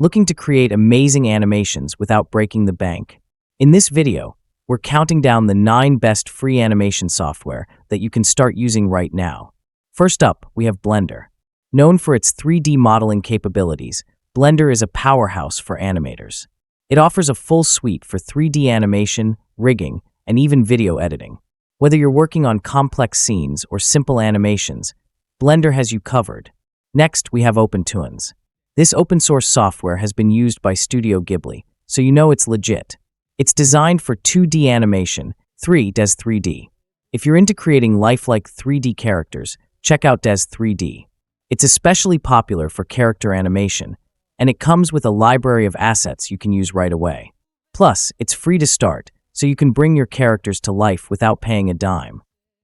Looking to create amazing animations without breaking the bank? In this video, we're counting down the 9 best free animation software that you can start using right now. First up, we have Blender. Known for its 3D modeling capabilities, Blender is a powerhouse for animators. It offers a full suite for 3D animation, rigging, and even video editing. Whether you're working on complex scenes or simple animations, Blender has you covered. Next, we have OpenToonz. This open-source software has been used by Studio Ghibli, so you know it's legit. It's designed for 2D animation, 3D. If you're into creating lifelike 3D characters, check out Des 3D. It's especially popular for character animation, and it comes with a library of assets you can use right away. Plus, it's free to start, so you can bring your characters to life without paying a dime.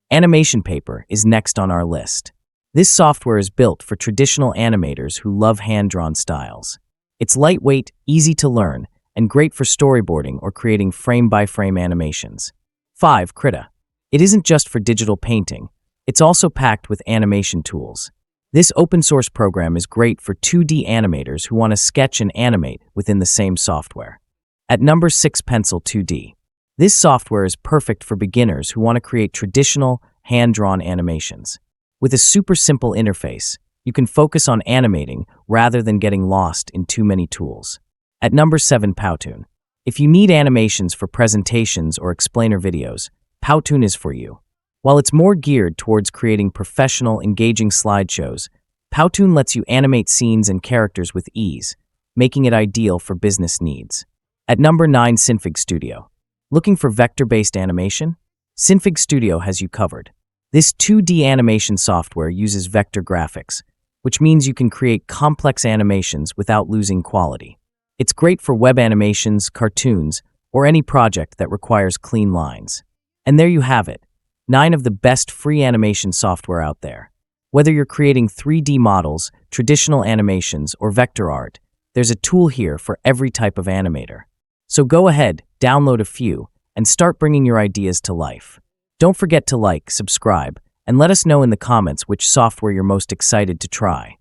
Animation Paper is next on our list. This software is built for traditional animators who love hand-drawn styles. It's lightweight, easy to learn, and great for storyboarding or creating frame-by-frame animations. 5. Krita. It isn't just for digital painting. It's also packed with animation tools. This open-source program is great for 2D animators who want to sketch and animate within the same software. At number 6, Pencil 2D. This software is perfect for beginners who want to create traditional, hand-drawn animations. With a super simple interface, you can focus on animating rather than getting lost in too many tools. At number 7, Powtoon. If you need animations for presentations or explainer videos, Powtoon is for you. While it's more geared towards creating professional, engaging slideshows, Powtoon lets you animate scenes and characters with ease, making it ideal for business needs. At number 9, Synfig Studio. Looking for vector-based animation? Synfig Studio has you covered. This 2D animation software uses vector graphics, which means you can create complex animations without losing quality. It's great for web animations, cartoons, or any project that requires clean lines. And there you have it, 9 of the best free animation software out there. Whether you're creating 3D models, traditional animations, or vector art, there's a tool here for every type of animator. So go ahead, download a few, and start bringing your ideas to life. Don't forget to like, subscribe, and let us know in the comments which software you're most excited to try.